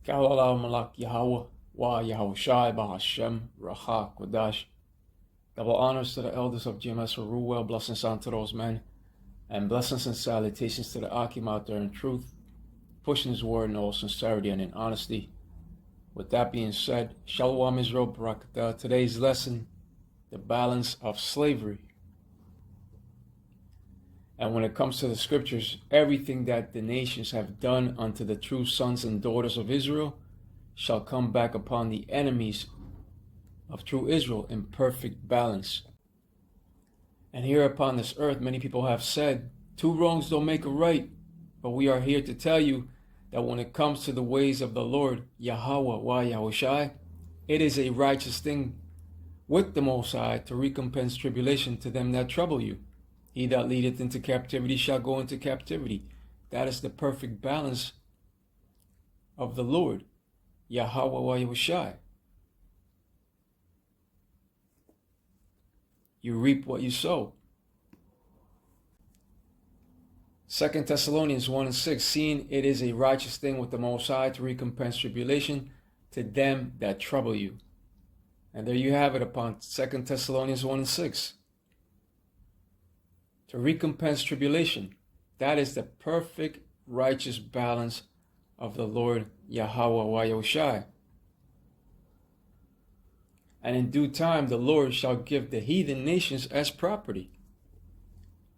Kalala Malak Yahweh, Wa Yahushai Bahashem, Raha Kodash. Double honors to the elders of GMS Ruwell, blessings unto those men, and blessings and salutations to the Akim out there in truth, pushing his word in all sincerity and in honesty. With that being said, Shalom Israel Barakatah. Today's lesson, the balance of slavery. And when it comes to the scriptures, everything that the nations have done unto the true sons and daughters of Israel shall come back upon the enemies of true Israel in perfect balance. And here upon this earth, many people have said, two wrongs don't make a right. But we are here to tell you that when it comes to the ways of the Lord, Yahweh, Wa Yahushai, it is a righteous thing with the Most High to recompense tribulation to them that trouble you. He that leadeth into captivity shall go into captivity. That is the perfect balance of the Lord, Yahweh Wa Yahushai. You reap what you sow. 2 Thessalonians 1:6, seeing it is a righteous thing with the Most High to recompense tribulation to them that trouble you. And there you have it upon 2 Thessalonians 1:6. To recompense tribulation, that is the perfect righteous balance of the Lord Yahweh Wa Yahushai. And in due time the Lord shall give the heathen nations as property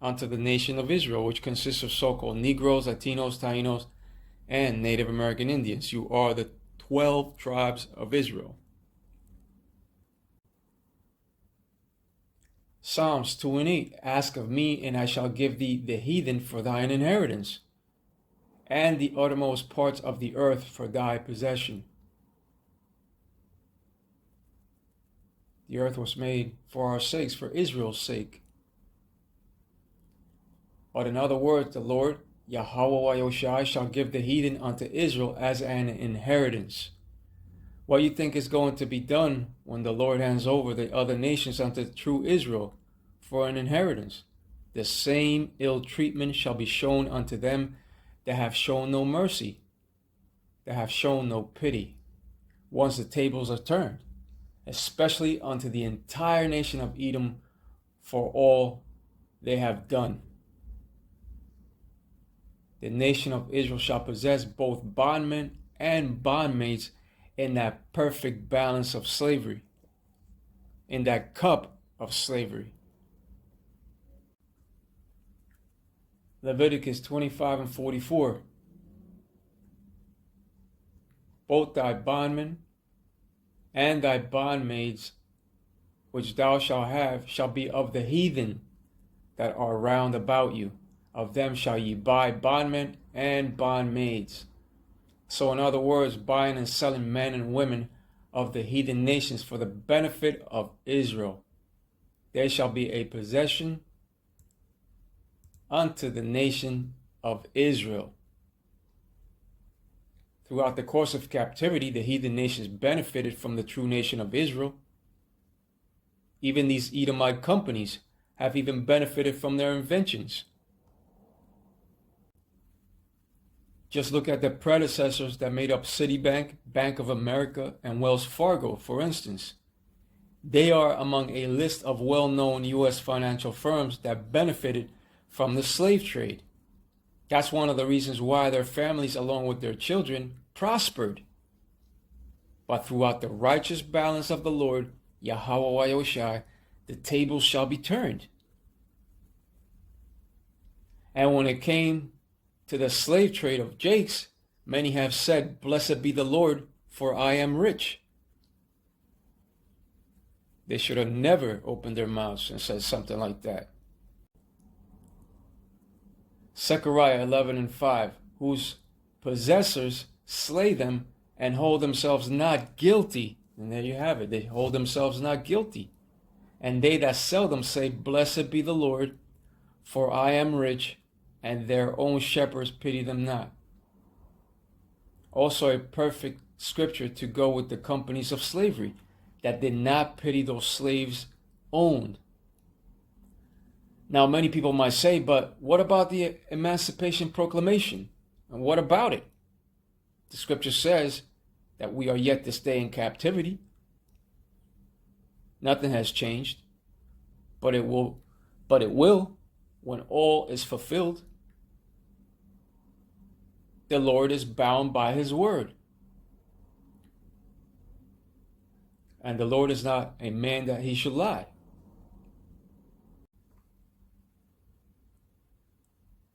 unto the nation of Israel, which consists of so-called Negroes, Latinos, Tainos, and Native American Indians. You are the 12 tribes of Israel. Psalms 2:8, ask of me, and I shall give thee the heathen for thine inheritance, and the uttermost parts of the earth for thy possession. The earth was made for our sakes, for Israel's sake. But in other words, the Lord, Yahweh Wa Yahushai, shall give the heathen unto Israel as an inheritance. What you think is going to be done when the Lord hands over the other nations unto true Israel for an inheritance? The same ill treatment shall be shown unto them that have shown no mercy, that have shown no pity, once the tables are turned, especially unto the entire nation of Edom for all they have done. The nation of Israel shall possess both bondmen and bondmaids in that perfect balance of slavery, in that cup of slavery. Leviticus 25:44. Both thy bondmen and thy bondmaids, which thou shalt have, shall be of the heathen that are round about you. Of them shall ye buy bondmen and bondmaids. So in other words, buying and selling men and women of the heathen nations for the benefit of Israel. There shall be a possession unto the nation of Israel. Throughout the course of captivity, the heathen nations benefited from the true nation of Israel. Even these Edomite companies have even benefited from their inventions. Just look at the predecessors that made up Citibank, Bank of America, and Wells Fargo, for instance. They are among a list of well-known U.S. financial firms that benefited from the slave trade. That's one of the reasons why their families, along with their children, prospered. But throughout the righteous balance of the Lord, Yahweh Wa Yahushai, the tables shall be turned. And when it came to the slave trade of Jakes, many have said, blessed be the Lord, for I am rich. They should have never opened their mouths and said something like that. Zechariah 11:5, whose possessors slay them and hold themselves not guilty. And there you have it. They hold themselves not guilty. And they that sell them say, blessed be the Lord, for I am rich, and their own shepherds pity them not. Also a perfect scripture to go with the companies of slavery that did not pity those slaves owned. Now, many people might say, but what about the Emancipation Proclamation? And what about it? The scripture says, that we are yet to stay in captivity. Nothing has changed, but it will when all is fulfilled. The Lord is bound by his word. And the Lord is not a man that he should lie.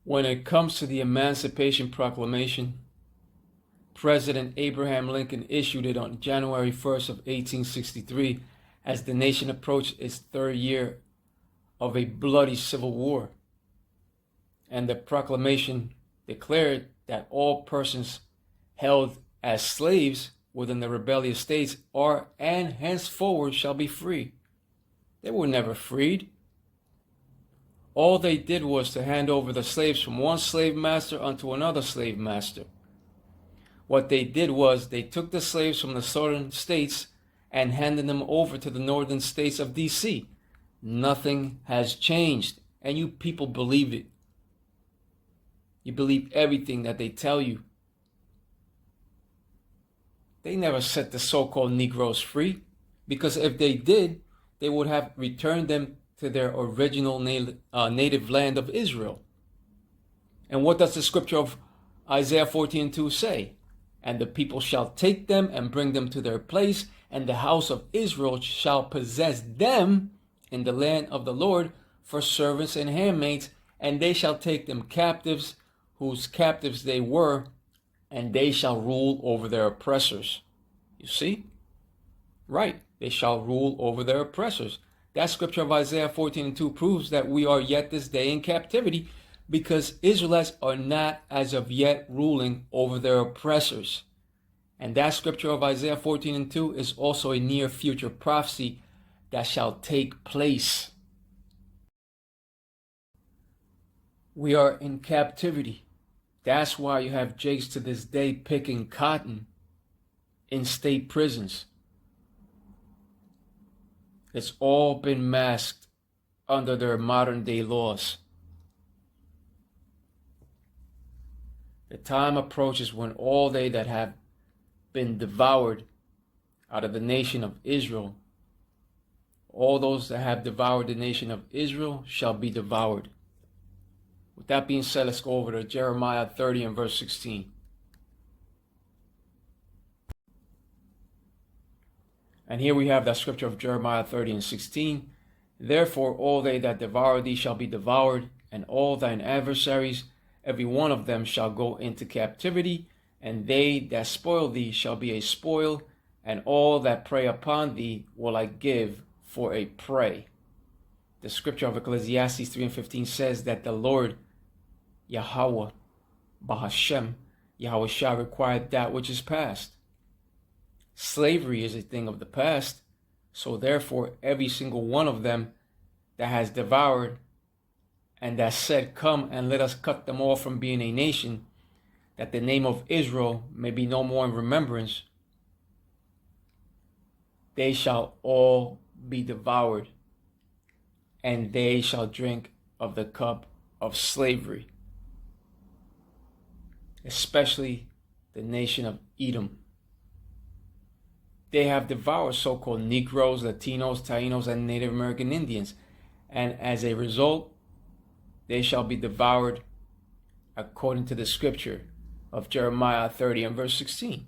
When it comes to the Emancipation Proclamation, President Abraham Lincoln issued it on January 1st of 1863 as the nation approached its third year of a bloody civil war. And the proclamation declared that all persons held as slaves within the rebellious states are and henceforward shall be free. They were never freed. All they did was to hand over the slaves from one slave master unto another slave master. What they did was they took the slaves from the southern states and handed them over to the northern states of DC. Nothing has changed, and you people believe it. You believe everything that they tell you. They never set the so-called Negroes free, because if they did, they would have returned them to their original native land of Israel. And what does the scripture of Isaiah 14:2 say? And the people shall take them and bring them to their place, and the house of Israel shall possess them in the land of the Lord for servants and handmaids, and they shall take them captives, whose captives they were, and they shall rule over their oppressors. You see? Right. They shall rule over their oppressors. That scripture of Isaiah 14:2 proves that we are yet this day in captivity, because Israelites are not as of yet ruling over their oppressors. And that scripture of Isaiah 14:2 is also a near future prophecy that shall take place. We are in captivity. That's why you have Jakes to this day picking cotton in state prisons. It's all been masked under their modern day laws. The time approaches when all they that have been devoured out of the nation of Israel, all those that have devoured the nation of Israel shall be devoured. With that being said, let's go over to Jeremiah 30 and verse 16. And here we have that scripture of Jeremiah 30 and 16. Therefore all they that devour thee shall be devoured, and all thine adversaries, every one of them shall go into captivity, and they that spoil thee shall be a spoil, and all that prey upon thee will I give for a prey. The scripture of Ecclesiastes 3 and 15 says that the Lord Yahweh, Bahashem, Yahweh shall require that which is past. Slavery is a thing of the past, so therefore every single one of them that has devoured and that said, come and let us cut them off from being a nation, that the name of Israel may be no more in remembrance, they shall all be devoured, and they shall drink of the cup of slavery, especially the nation of Edom. They have devoured so-called Negroes, Latinos, Tainos, and Native American Indians, and as a result, they shall be devoured according to the scripture of Jeremiah 30 and verse 16.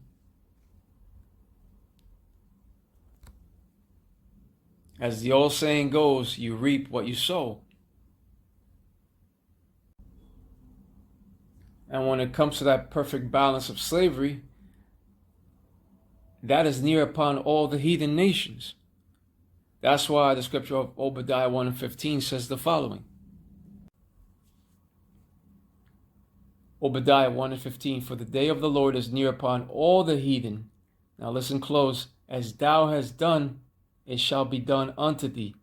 As the old saying goes, you reap what you sow. And when it comes to that perfect balance of slavery, that is near upon all the heathen nations. That's why the scripture of Obadiah 1 and 15 says the following. Obadiah 1 and 15, for the day of the Lord is near upon all the heathen. Now listen close. As thou hast done, it shall be done unto thee.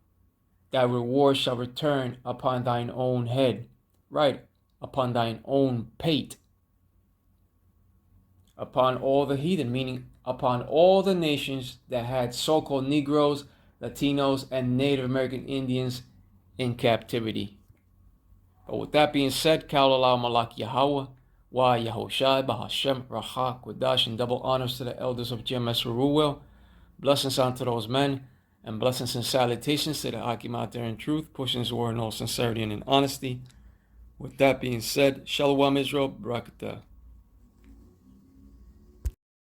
Thy reward shall return upon thine own head. Right, upon thine own pate. Upon all the heathen, meaning upon all the nations that had so-called Negroes, Latinos, and Native American Indians in captivity. But with that being said, Kaulalao Malak Yahweh, Why Yahushai, Bahashem, Raha, Quadash, and double honors to the elders of GMS Ruel. Blessings unto those men, and blessings and salutations to the Hakim out there in truth, pushing his word in all sincerity and in honesty. With that being said, Shalom Israel, Barakatah.